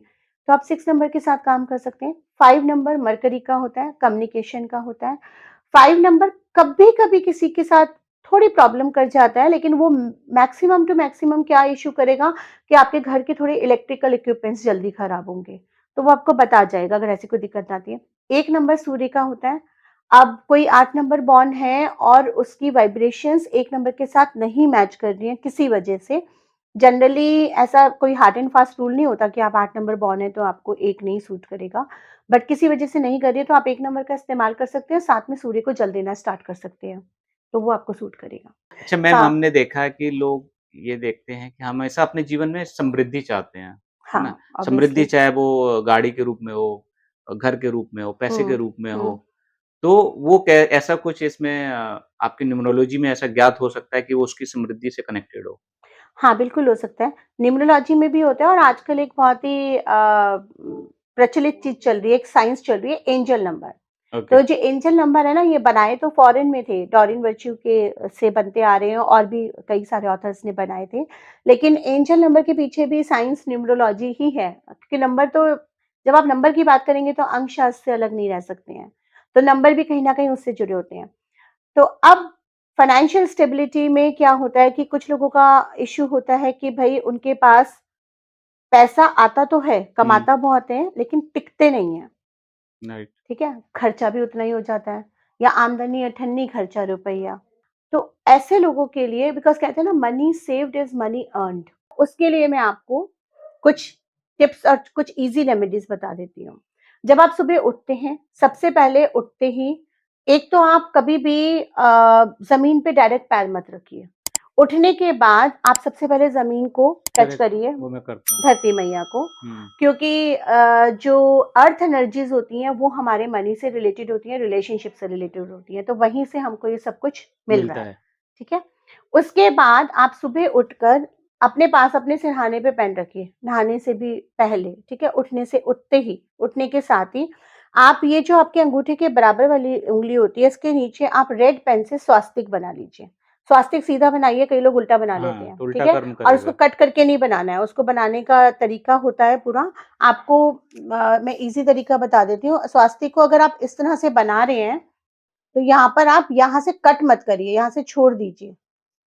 तो आप 6 नंबर के साथ काम कर सकते हैं। 5 नंबर मरकरी का होता है, कम्युनिकेशन का होता है। 5 नंबर कभी-कभी किसी के साथ थोड़ी प्रॉब्लम कर जाता है, लेकिन वो मैक्सिमम टू मैक्सिमम क्या इश्यू करेगा कि आपके घर के थोड़े इलेक्ट्रिकल इक्विपमेंट्स जल्दी खराब होंगे, तो वो आपको बता जाएगा अगर ऐसी कोई दिक्कत आती है। 1 नंबर सूर्य का होता है। अब कोई 8 नंबर बॉर्न है और उसकी वाइब्रेशंस 1 नंबर के साथ नहीं मैच कर रही हैं किसी वजह से, जनरली ऐसा कोई हार्ड एंड फास्ट रूल नहीं होता कि आप 8 नंबर बॉर्न है तो आपको 1 नहीं सूट करेगा, बट किसी वजह से नहीं कर रही है तो आप 1 नंबर का इस्तेमाल कर सकते हैं, साथ में सूर्य को जल देना स्टार्ट कर सकते हैं, तो वो आपको सूट करेगा। अच्छा मैम, सा हमने देखा है कि लोग ये देखते हैं कि हमेशा अपने जीवन में समृद्धि चाहते हैं, है ना? हाँ, समृद्धि ऑब्वियसली। चाहे वो गाड़ी के रूप में हो, घर के रूप में हो, पैसे के हुँ, रूप में हो, हुँ। तो वो कै ऐसा कुछ इसमें आपकी न्यूमरोलॉजी में ऐसा ज्ञात हो सकता है कि वो उसकी समृद्धि से कनेक्टेड हो? हाँ, बिल्कुल हो सकता है। न्यूमरोलॉजी में भी होता है और आजकल एक बहुत ही प्रचलित चीज़ चल रही है, एक साइंस चल रही है, एंजल नंबर। ओके। तो जो एंजल नंबर है ना, ये बनाए तो फॉरेन में थे, डॉरिन वर्च्यू के से बनते आ रहे हैं और भी कई सारे ऑथर्स ने बनाए थे। लेकिन एंजल नंबर के पीछे भी साइंस न्यूमरोलॉजी ही है, क्योंकि नंबर तो जब आप नंबर की बात करेंगे तो अंक शास्त्र से अलग नहीं रह सकते हैं। तो नंबर भी कहीं न कहीं उससे जुड़े होते हैं। तो अब फाइनेंशियल स्टेबिलिटी में क्या होता है कि कुछ लोगों का इश्यू होता है कि भई उनके पास पैसा आता तो है, हुँ, कमाता बहुत है, लेकिन टिकते नहीं हैं। राइट। ठीक है? खर्चा भी उतना ही हो जाता है या आमदनी अठन्नी खर्चा रुपया। तो ऐसे लोगों के लिए बिकॉज़ कहते हैं ना money saved is money earned, उसके लिए मैं आपको कुछ टिप्स और कुछ ईज़ी रेमेडीज़ बता देती हूँ। जब आप सुबह उठते हैं, सबसे पहले उठते ही एक तो आप कभी भी ज़मीन पे डायरेक्ट पैर मत रखिए। उठने के बाद आप सबसे पहले ज़मीन को टच करेक्ट, करिए, वो मैं करता हूँ। धरती मैया को, हुँ, क्योंकि जो अर्थ एनर्जीज़ होती हैं वो हमारे मनी से रिलेटेड होती हैं, रिलेशनशिप से रिलेटेड होती हैं, तो वहीं से हमको ये सब कुछ मिल रहा मिलता है, है। ठीक है? उसके बाद आप सुबह उठकर अपने पास अपने सिरहाने पे पेन रखिए, नहाने से भी पहले, ठीक है? उठने से उठते ही, उठने के साथ ही आप ये जो आपके अंगूठे के बराबर वाली उँगली होती है, इसके नीचे आप रेड पेन से स्वास्तिक बना लीजिए। स्वास्तिक सीधा बनाइए, कई लोग उल्टा बना लेते हाँ, हैं, तो ठीक उल्टा है? कर्म और उसको करेगा। कट करके नहीं बनाना है, उसको बनाने का तरीका होता है पूरा, आपको मैं ईज़ी तरीका बता देती हूँ। स्वास्तिक को अगर आप इस तरह से बना रहे हैं, तो यहाँ पर आप यहाँ से कट मत करिए, यहाँ से छोड़ दीजिए,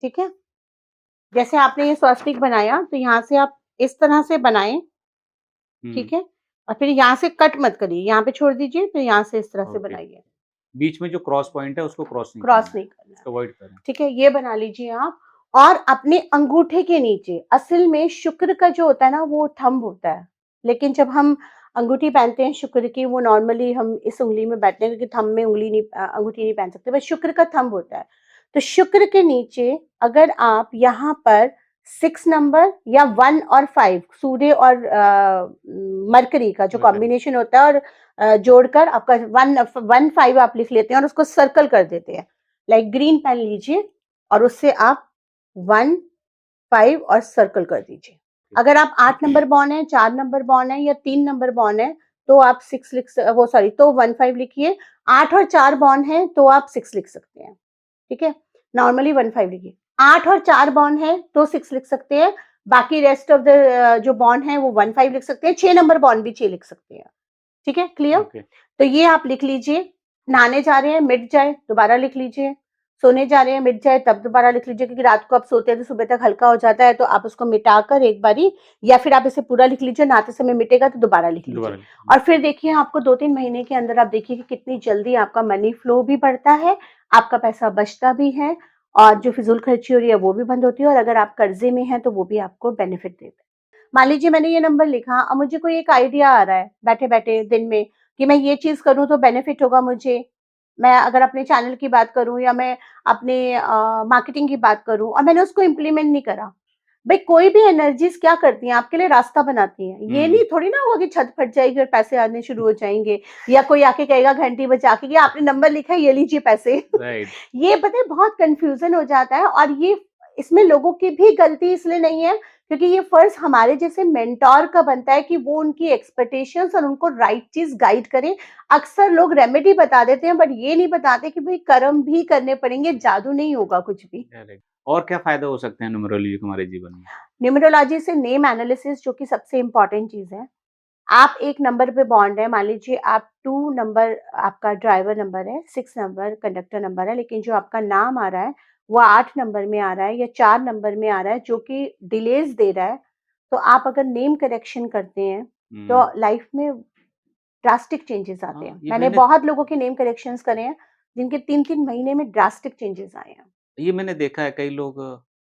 ठीक है? जैसे आपने ये स्वास्तिक बनाया, तो यहाँ से आप इस तरह से बनाएँ, हुँ, ठीक है? और फिर यहाँ से कट मत करिए, यहाँ पे छोड़ दीजिए, फिर यहाँ से इस तरह से ओके। बनाइए, बीच में जो क्रॉस पॉइंट है उसको क्रॉस नहीं क्रॉस करना है, नहीं करना है। उसको अवॉइड करें। ठीक है, ये बना लीजिए आप और अपने अंगूठे के नीचे असल में शुक्र का जो होता है ना वो थंब होता है, लेकिन जब हम अंगूठी पहनते हैं शुक्र की वो नॉर्मली हम इस उँगली में बैठते हैं क्योंकि थंब में अंगूठी नहीं पहन सकते, बस शुक्र का थंब होता है। तो शुक्र के नीचे अगर आप यहाँ पर 6 नंबर या 1 और 5 सूर्य और मरकरी का जो मरकरी। कॉम्बिनेशन होता है और जोड़कर आपका 1 5 आप लिख लेते हैं और उसको सर्कल कर देते हैं। लाइक ग्रीन पेन लीजिए और उससे आप 1, 5 और सर्कल कर दीजिए। अगर आप 8 नंबर बॉर्न है, 4 नंबर बॉर्न है या 3 नंबर बॉर्न है, तो आप 6 वो सॉरी तो 1, 5 लिखिए। 8 और 4 बॉर्न है, तो आप 6 लिख सकते हैं, ठीक है? नॉर्मली 1, 5 लिखिए। 8 और 4 बॉर्न है, तो 6 लिख सकते हैं। बाकी रेस्ट ऑफ द जो बॉर्न है, वो 1, 5 लिख सकते हैं। 6 नंबर बॉर्न भी 6 लिख सकते हैं, ठीक है? क्लियर? ओके, तो ये आप लिख लीजिए, नहाने जा रहे हैं, मिट जाए, दोबारा लिख लीजिए, सोने जा रहे हैं, मिट जाए, तब दोबारा लिख लीजिए क्योंकि रात को आप सोते हैं तो सुबह तक हल्का हो जाता है, तो आप उसको मिटाकर एक बारी या फिर आप इसे पूरा लिख लीजिए, नहाते समय मिटेगा तो दोबारा लिख लीजिए। दोबारा और फिर देखिए आपको 2-3 महीने के अंदर आप देखिए कि कितनी जल्दी आपका मनी फ्लो भी बढ़ता है, आपका पैसा बचता भी है और जो फिज़ूल खर्ची हो रही है वो भी बंद होती है और अगर आप कर्ज़े में हैं तो वो भी आपको बेनिफिट देता है। मान लीजिए मैंने ये नंबर लिखा, अब मुझे कोई एक आइडिया आ रहा है बैठे-बैठे दिन में कि मैं ये चीज़ करूँ तो बेनिफिट होगा मुझे। मैं अगर अपने चैनल की बात करूँ या मैं अपने मार्केटिंग की बात करूँ और मैंने उसको इम्प्लीमेंट नहीं करा। भई कोई भी एनर्जीज़ क्या करती हैं, आपके लिए रास्ता बनाती हैं। ये हुँ, नहीं थोड़ी ना होगा कि छत फट जाएगी और पैसे आने शुरू हो जाएँगे या कोई आके कहेगा घंटी बजा के कि आपने नंबर लिखा है, ये लीजिए पैसे। राइट, ये पता है बहुत कन्फ्यूज़न हो जाता है और ये इसमें लोगों की भी गलती इसलिए नहीं है क्योंकि ये फ़र्ज़ हमारे जैसे मेंटर का बनता है कि वो उनकी एक्सपेक्टेशंस और उनको राइट चीज़ गाइड करें। अक्सर लोग रेमेडी बता देते हैं बट ये नहीं बताते कि भई कर्म भी करने पड़ेंगे, जादू नहीं होगा कुछ भी। करेक्ट। और क्या फ़ायदे हो सकते हैं न्यूमरोलॉजी के हमारे जीवन में? न्यूमरोलॉजी से नेम एनालिसिस जो कि सबसे इम्पोर्टेंट चीज़ है। आप एक नंबर पे बॉन्ड है, मान लीजिए आप 2 नंबर आपका ड्राइवर नंबर है, 6 नंबर कंडक्टर नंबर है, लेकिन जो आपका नाम आ रहा है, वो 8 नंबर में आ रहा है या 4 नंबर में आ रहा है, जो कि डिलेज़ दे रहा है। तो आप अगर नेम करेक्शन करते हैं, हुँ। तो लाइफ़ में ड्रास्टिक चेंजेज़ आते हाँ, हैं। ये मैंने मैंने बहुत लोगों के नेम करेक्शंस करे हैं, जिनके 3-3 महीने में ड्रास्टिक चेंजेज़ आए हैं। ये मैंने देखा है कई लोग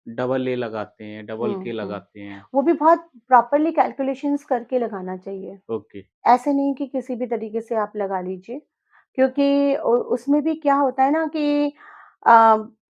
डबल ए लगाते हैं, डबल के हुँ। लगाते हैं। वो भी बहुत प्रॉपर्ली कैलकुलेशंस करके लगाना चाहिए। ओके। ऐसे नहीं कि किसी भी तरीके से आप लगा लीजिए, क्योंकि उसमें भी क्या होता है ना कि अ,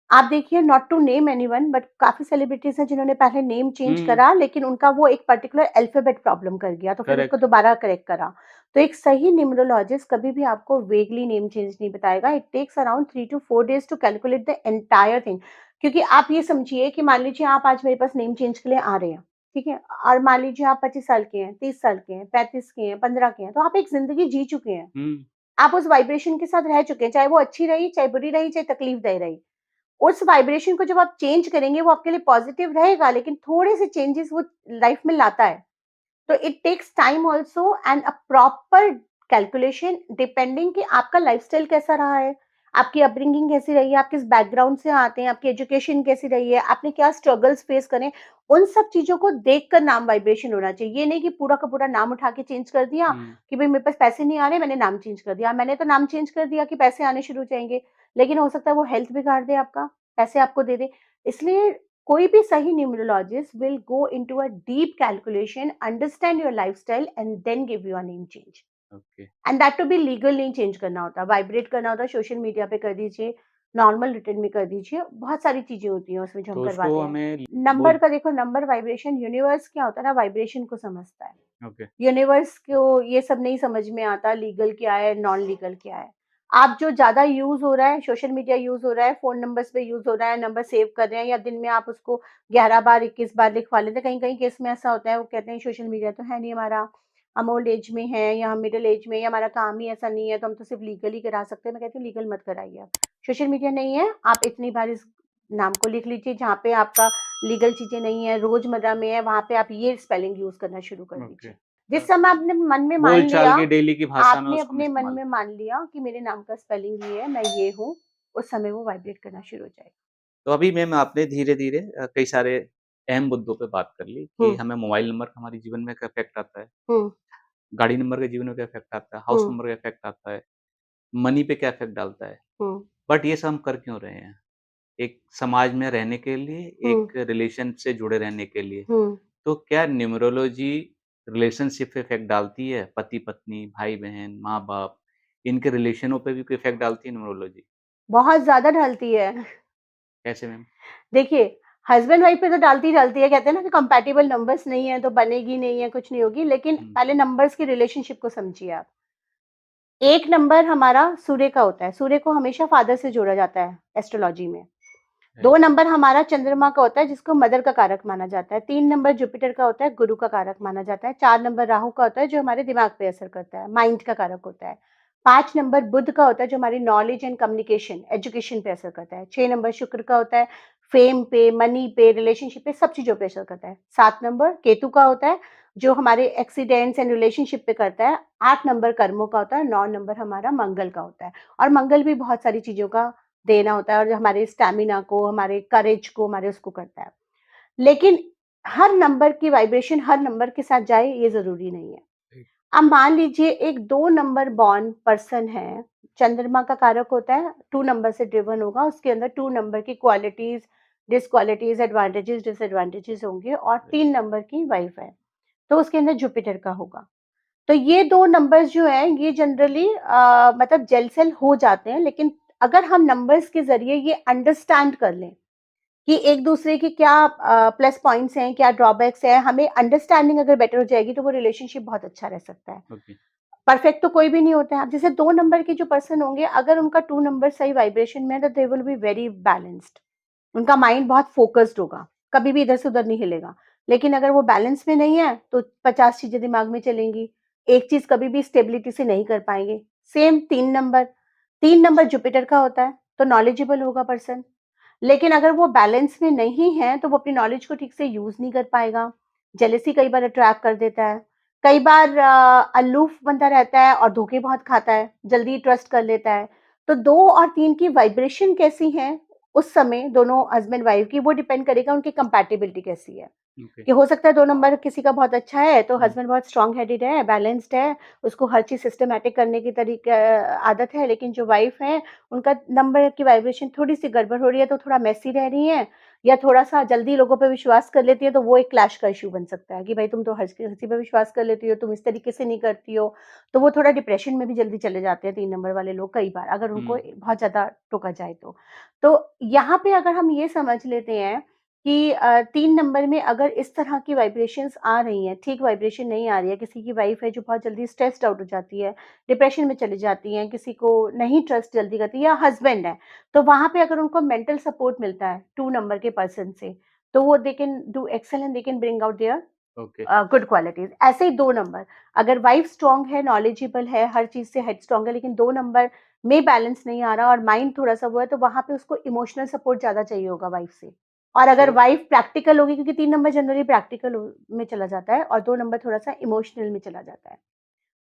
आप देखिए, not to name anyone, but काफ़ी सेलिब्रिटीज़ हैं जिन्होंने पहले नेम चेंज हुँ, करा, लेकिन उनका वो एक पर्टिकुलर अल्फ़ाबेट प्रॉब्लम कर गया, तो फिर उसको करेक्ट। दोबारा करेक्ट करा। तो एक सही न्यूमरोलॉजिस्ट कभी भी आपको वेगली नेम चेंज नहीं बताएगा। It takes around 3 to 4 days to calculate the entire thing. क्योंकि आप ये समझिए कि मान लीजिए आप आज मेरे पास नेम चेंज के लिए आ रहे हैं, ठीक है? और मान लीजिए आप 25 साल के हैं, 30 साल के हैं, 35 के हैं, 15 के हैं, तो आप एक ज़िंदगी जी चुके हैं। हुँ, आप उस वाइब्रेशन के साथ रह चुके हैं, चाहे वो अच्छी रही, चाहे बुरी रही, चाहे तकलीफ़देह रही। उस वाइब्रेशन को जब आप चेंज करेंगे, वो आपके लिए पॉज़िटिव रहेगा, लेकिन थोड़े से चेंजेज़ वो लाइफ़ में लाता है। तो it takes time also and a proper calculation, depending कि आपका लाइफ़स्टाइल कैसा रहा है, आपकी अपब्रिंगिंग कैसी रही है, आप किस बैकग्राउंड से आते हैं, आपकी एजुकेशन कैसी रही है, आपने क्या स्ट्रगल्स फेस करे, उन सब चीज़ों को देखकर नाम वाइब्रेशन होना चाहिए। ये नहीं कि पूरा का पूरा नाम उठा के चेंज कर दिया हुँ। कि भई मेरे पास पैसे नहीं आ रहे, मैंने नाम चेंज कर दिया। मैंने तो नाम चेंज कर दिया कि पैसे आने शुरू हो जाएँगे, लेकिन हो सकता है वो हेल्थ बिगाड़ दे आपका, पैसे आपको दे दे। इसलिए कोई भी सही numerologist will go into a deep calculation, understand your lifestyle and then give you a name change. Okay. And that to be legal नहीं चेंज करना होता, वाइब्रेट करना होता है, सोशल मीडिया पे कर दीजिए, नॉर्मल रिटर्न में कर दीजिए, बहुत सारी चीज़ें होती हैं उसमें जो हम तो उसको करवाते हैं। हमें नंबर बोल का देखो, नंबर वाइब्रेशन, यूनिवर्स क्या होता है ना, वाइब्रेशन को समझता है। ओके, यूनिवर्स को ये सब नहीं समझ में आता, लीगल क्या है, नॉन लीगल क्या है। आप जो ज़्यादा यूज़ हो रहा है, सोशल मीडिया यूज़ हो रहा है, फ़ोन नंबर्स पे यूज़ हो रहा है, नंबर सेव कर रहे हैं या दिन में आप उसको 11 बार, 21 बार लिखवा लेते हैं। कहीं-कहीं केस में ऐसा होता है, वो कहते हैं सोशल मीडिया तो है नहीं हमारा, हम ओल्ड एज में हैं या हम मिडल एज में, या हमारा काम ही ऐसा नहीं है, तो हम तो सिर्फ़ लीगल ही करा सकते हैं। मैं कहती हूँ लीगल मत कराइए आप। सोशल मीडिया नहीं है, आप इतनी बार इस नाम को लिख लीजिए, जहाँ पे आपका लीगल चीज़ें नहीं है, रोज़मर्रा में है, वहाँ पे आप ये स्पेलिंग यूज़ करना शुरू कर ओके। दीजिए। जिस समय आपने मन में मान बोलचाल लिया, की डेली की भाषा में आपने उसको हम अपने मन इस्तेमाल में करें। मान लिया कि मेरे नाम का स्पेलिंग ये है, मैं ये हूँ, उस समय वो वाइब्रेट करना शुरू हो जाएगा। तो अभी मैम आपने धीरे-धीरे कई सारे अहम मुद्दों पे बात कर ली कि हुँ, हमें मोबाइल नंबर का हमारे जीवन में क्या इफ़ेक्ट आता है, हुँ, गाड़ी नंबर का जीवन में क्या इफ़ेक्ट आता है, हाउस हुँ, नंबर का इफ़ेक्ट आता है, मनी पे क्या इफ़ेक्ट डालता है। हुँ, बट ये सब हम कर क्यों रहे हैं? एक समाज में रहने के लिए, हुँ, एक रिलेशन से जुड़े रहने के लिए। हुँ। तो क्या न्यूमरोलॉजी रिलेशनशिप पे इफ़ेक्ट डालती है? पति-पत्नी, भाई-बहन, माँ-बाप इनके रिलेशनों पे भी कोई इफ़ेक्ट डालती है न्यूमरोलॉजी? बहुत ज़्यादा ढलती है। कैसे मैम? देखिए, हस्बैंड वाइफ पे तो डालती ही डालती है, कहते हैं ना कि कंपैटिबल नंबर्स नहीं है, तो बनेगी नहीं है, कुछ नहीं होगी, लेकिन हुँ, पहले नंबर्स की रिलेशनशिप को समझिए आप। एक नंबर हमारा सूर्य का होता है, सूर्य को हमेशा फादर से जोड़ा जाता है एस्ट्रोलॉजी में। 2 राइट, नंबर हमारा चंद्रमा का होता है, जिसको मदर का कारक माना जाता है। 3 नंबर जुपिटर का होता है, गुरु का कारक माना जाता है। 4 नंबर राहु का होता है, जो हमारे दिमाग पे असर करता है, माइंड का कारक होता है। 5 नंबर बुध का होता है, जो हमारी नॉलेज एंड कम्युनिकेशन, एजुकेशन पे असर करता है। 6 नंबर शुक्र का होता है, फेम पे, मनी पे, रिलेशनशिप पे, सब चीज़ों पे असर करता है। 7 नंबर केतु का होता है, जो हमारे एक्सीडेंट्स एंड रिलेशनशिप पे करता है। 8 नंबर कर्मों का होता है, 9 नंबर हमारा मंगल का होता है। और मंगल भी बहुत सारी चीज़ों का देना होता है, और हमारे स्टैमिना को, हमारे करेज को, हमारे उसको करता है। लेकिन हर नंबर की वाइब्रेशन हर नंबर के साथ जाए, ये ज़रूरी नहीं है। राइट, अब मान लीजिए एक 2 नंबर बॉर्न पर्सन है, चंद्रमा का कारक होता है, 2 नंबर से ड्रिवन होगा, उसके अंदर 2 नंबर की क्वालिटीज़, डिसक्वालिटीज़, एडवांटेजेस, डिसएडवांटेजेस होंगे, और राइट। 3 नंबर की वाइफ है, तो उसके अंदर जुपिटर का होगा। तो ये 2 नंबर्स जो हैं, ये जनरली मतलब जेल सेल हो जाते हैं, लेकिन अगर हम नंबर्स के ज़रिए ये अंडरस्टैंड कर लें कि एक-दूसरे की क्या प्लस पॉइंट्स हैं, क्या ड्रॉबैक्स हैं, हमें अंडरस्टैंडिंग अगर बेटर हो जाएगी, तो वो रिलेशनशिप बहुत अच्छा रह सकता है। ओके, परफेक्ट तो कोई भी नहीं होता है। अब जैसे 2 नंबर के जो पर्सन होंगे, अगर उनका 2 नंबर सही वाइब्रेशन में है, तो they will be very balanced. उनका माइंड बहुत फ़ोकस्ड होगा, कभी भी इधर से उधर नहीं हिलेगा। लेकिन अगर वो बैलेंस में नहीं है, तो 50 चीज़ें दिमाग में चलेंगी। एक चीज़ कभी भी स्टेबिलिटी से नहीं कर पाएँगे। सेम 3 नंबर, 3 नंबर जुपिटर का होता है, तो नॉलेजेबल होगा पर्सन। लेकिन अगर वो बैलेंस में नहीं है, तो वो अपनी नॉलेज को ठीक से यूज़ नहीं कर पाएगा। जेलसी कई बार अट्रैक्ट कर देता है। कई बार अलूफ बंदा रहता है और धोखे बहुत खाता है, जल्दी ट्रस्ट कर लेता है। तो 2 और 3 की वाइब्रेशन कैसी है, उस समय दोनों हस्बैंड वाइफ की, वो डिपेंड करेगा उनकी कंपैटिबिलिटी कैसी है। ओके। कि हो सकता है 2 नंबर किसी का बहुत अच्छा है, तो हुँ, हस्बैंड बहुत स्ट्रॉन्ग हेडेड है, बैलेंस्ड है, उसको हर चीज़ सिस्टमैटिक करने की आदत है, लेकिन जो वाइफ़ है, उनका नंबर की वाइब्रेशन थोड़ी-सी गड़बड़ हो रही है, तो थोड़ा मेसी रह रही हैं, या थोड़ा-सा जल्दी लोगों पे विश्वास कर लेती है, तो वो एक क्लैश का इश्यू बन सकता है कि भाई तुम तो हर किसी पे विश्वास कर लेती हो, तुम इस तरीके से नहीं करती हो। तो वो थोड़ा डिप्रेशन में भी जल्दी चले जाते हैं 3 नंबर वाले लोग कई बार, अगर उनको हुँ, बहुत ज़्यादा टोका जाए तो। तो यहाँ पे अगर हम ये समझ लेते हैं कि 3 नंबर में अगर इस तरह की वाइब्रेशंस आ रही हैं, ठीक वाइब्रेशन नहीं आ रही है, किसी की वाइफ़ है जो बहुत जल्दी स्ट्रेस्ड आउट हो जाती है, डिप्रेशन में चली जाती हैं, किसी को नहीं ट्रस्ट जल्दी करती या हस्बैंड है, तो वहाँ पे अगर उनको मेंटल सपोर्ट मिलता है 2 नंबर के पर्सन से, तो वो they can do excel and they can bring out their okay. Good qualities. ऐसे ही 2 नंबर, अगर वाइफ़ स्ट्रॉन्ग है, नॉलेजेबल है, हर चीज़ से हेड स्ट्रॉन्ग है, लेकिन 2 नंबर में बैलेंस नहीं आ रहा और माइंड थोड़ा-सा वो है, तो वहाँ पे उसको इमोशनल सपोर्ट ज़्यादा चाहिए होगा वाइफ़ से। और अगर तो वाइफ़ प्रैक्टिकल होगी, क्योंकि 3 नंबर जनरली प्रैक्टिकल में चला जाता है और 2 नंबर थोड़ा-सा इमोशनल में चला जाता है।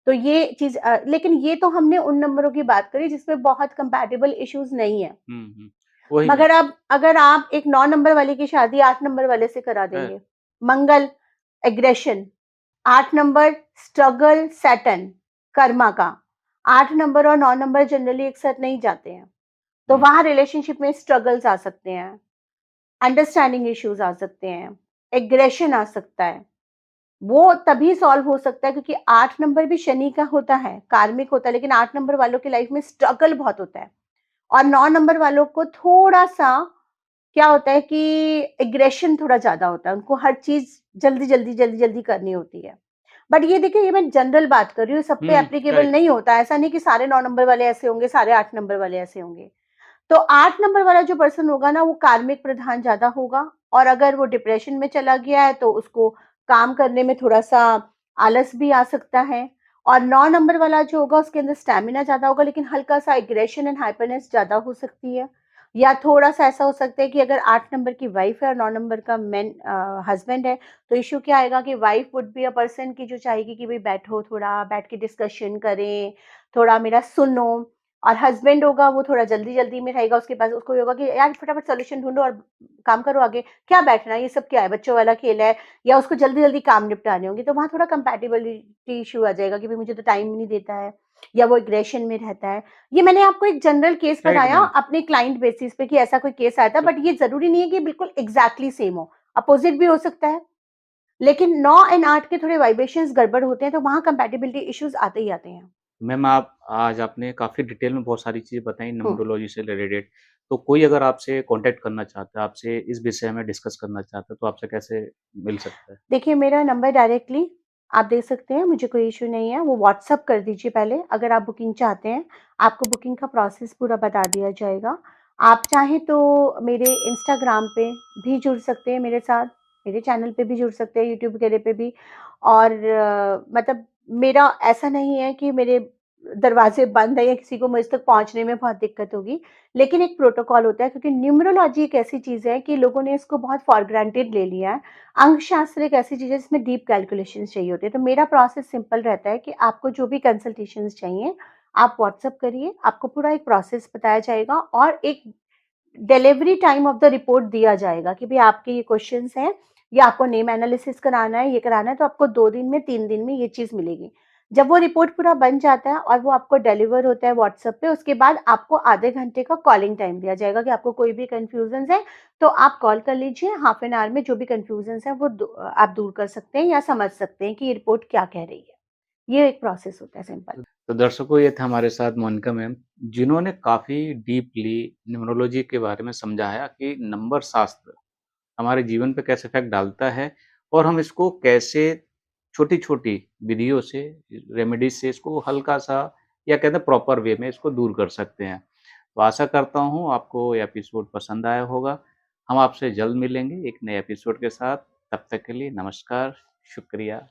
तो ये चीज़ लेकिन ये तो हमने उन नंबरों की बात करी जिसमें बहुत कंपैटिबल इश्यूज़ नहीं है। हुँ, हुँ, वही मैं मगर अब अगर आप एक 9 नंबर वाले की शादी 8 नंबर वाले से करा है देंगे, Mangal, aggression, 8 number struggle, Saturn, karma का। 8 नंबर और 9 नंबर जनरली एक साथ नहीं जाते हैं। तो हुँ, वहाँ रिलेशनशिप में स्ट्रगल्स आ सकते हैं, अंडरस्टैंडिंग इश्यूज़ आ सकते हैं, एग्रेशन आ सकता है। वो तभी सॉल्व हो सकता है क्योंकि 8 नंबर भी शनि का होता है, कार्मिक होता है, लेकिन 8 नंबर वालों की लाइफ में स्ट्रगल बहुत होता है और 9 नंबर वालों को थोड़ा-सा क्या होता है कि एग्रेशन थोड़ा ज़्यादा होता है, उनको हर चीज़ जल्दी-जल्दी, जल्दी-जल्दी करनी होती है। बट ये देखिए, ये मैं जनरल बात कर रही हूँ, सब पे हुँ, एप्लीकेबल राइट। नहीं होता, ऐसा नहीं कि सारे 9 नंबर वाले ऐसे होंगे, सारे 8 नंबर वाले ऐसे होंगे। तो 8 नंबर वाला जो पर्सन होगा ना, वो कार्मिक प्रधान ज़्यादा होगा और अगर वो डिप्रेशन में चला गया है, तो उसको काम करने में थोड़ा-सा आलस भी आ सकता है और 9 नंबर वाला जो होगा, उसके अंदर स्टैमिना ज़्यादा होगा, लेकिन हल्का-सा एग्रेशन एंड हाइपरनेस ज़्यादा हो सकती है। या थोड़ा-सा ऐसा हो सकता है कि अगर 8 नंबर की वाइफ़ है और 9 नंबर का हस्बैंड है, तो इश्यू क्या आएगा कि wife would be a person की जो चाहेगी कि भई बैठो थोड़ा, बैठ के डिस्कशन करें, थोड़ा मेरा सुनो। और हस्बैंड होगा वो थोड़ा जल्दी-जल्दी में रहेगा, उसके पास उसको ये होगा कि यार फटाफट सॉल्यूशन ढूँढो और काम करो आगे, क्या बैठना है, ये सब क्या है, बच्चों वाला खेल है या उसको जल्दी-जल्दी काम निपटाने होंगे, तो वहाँ थोड़ा कंपैटिबिलिटी इश्यू आ जाएगा कि भई मुझे तो टाइम ही नहीं देता है या वो एग्रेशन में रहता है। ये मैंने आपको एक जनरल केस राइट बताया मैम। अपने क्लाइंट बेसिस पे कि ऐसा कोई केस आया था, तो बट ये ज़रूरी नहीं है कि बिल्कुल एग्ज़ैक्टली सेम हो, अपोज़िट भी हो सकता है। लेकिन 9 एंड 8 के थोड़े वाइब्रेशंस गड़बड़ होते हैं, तो वहाँ कंपैटिबिलिटी इश्यूज़ आते ही आते हैं। मैम आप आज आपने काफ़ी डिटेल में बहुत सारी चीज़ें बताई हुँ। न्यूमरोलॉजी से रिलेटेड। तो कोई अगर आपसे कॉन्टैक्ट करना चाहता है, आपसे इस विषय में डिस्कस करना चाहता है, तो आपसे कैसे मिल सकता है? देखिए, मेरा नंबर डायरेक्टली आप दे सकते हैं, मुझे कोई इश्यू नहीं है, वो व्हाट्सएप कर दीजिए पहले, अगर आप बुकिंग चाहते हैं, आपको बुकिंग का प्रोसेस पूरा बता दिया जाएगा। आप चाहें तो मेरे इंस्टाग्राम पे भी जुड़ सकते हैं मेरे साथ, मेरे चैनल पे भी जुड़ सकते हैं, यूट्यूब वगैरह पे भी और मतलब मेरा ऐसा नहीं है कि मेरे दरवाज़े बंद हैं या किसी को मुझ तक पहुँचने में बहुत दिक्कत होगी, लेकिन एक प्रोटोकॉल होता है क्योंकि न्यूमरोलॉजी एक ऐसी चीज़ है कि लोगों ने इसको बहुत फॉर ग्रांटेड ले लिया है। अंकशास्त्र एक ऐसी चीज़ है जिसमें डीप कैलकुलेशंस चाहिए होते हैं। तो मेरा प्रोसेस सिंपल रहता है कि आपको जो भी कंसल्टेशंस चाहिए, आप व्हाट्सएप करिए, आपको पूरा एक प्रोसेस बताया जाएगा और एक delivery time of the report दिया जाएगा कि भई आपके ये क्वेश्चन्स हैं, या आपको नेम एनालिसिस कराना है, ये कराना है, तो आपको 2 दिन में, 3 दिन में ये चीज़ मिलेगी। जब वो रिपोर्ट पूरा बन जाता है और वो आपको डिलीवर होता है व्हाट्सएप पे, उसके बाद आपको आधे घंटे का कॉलिंग टाइम दिया जाएगा कि आपको कोई भी कन्फ्यूज़न्स है, तो आप कॉल कर लीजिए, हाफ एन आवर में जो भी कन्फ्यूज़न्स हैं वो आप दूर कर सकते हैं या समझ सकते हैं कि ये रिपोर्ट क्या कह रही है। ये एक प्रोसेस होता है सिंपल। तो दर्शकों ये थे हमारे साथ मोनिका मैम, जिन्होंने काफ़ी डीपली न्यूमरोलॉजी के बारे में समझाया कि नंबर शास्त्र हमारे जीवन पे कैसे इफ़ेक्ट डालता है और हम इसको कैसे छोटी-छोटी विधियों से, रेमेडीज़ से इसको हल्का-सा या कहते हैं प्रॉपर वे में इसको दूर कर सकते हैं। तो आशा करता हूँ आपको ये एपिसोड पसंद आया होगा। हम आपसे जल्द मिलेंगे एक नए एपिसोड के साथ। तब तक के लिए नमस्कार, शुक्रिया।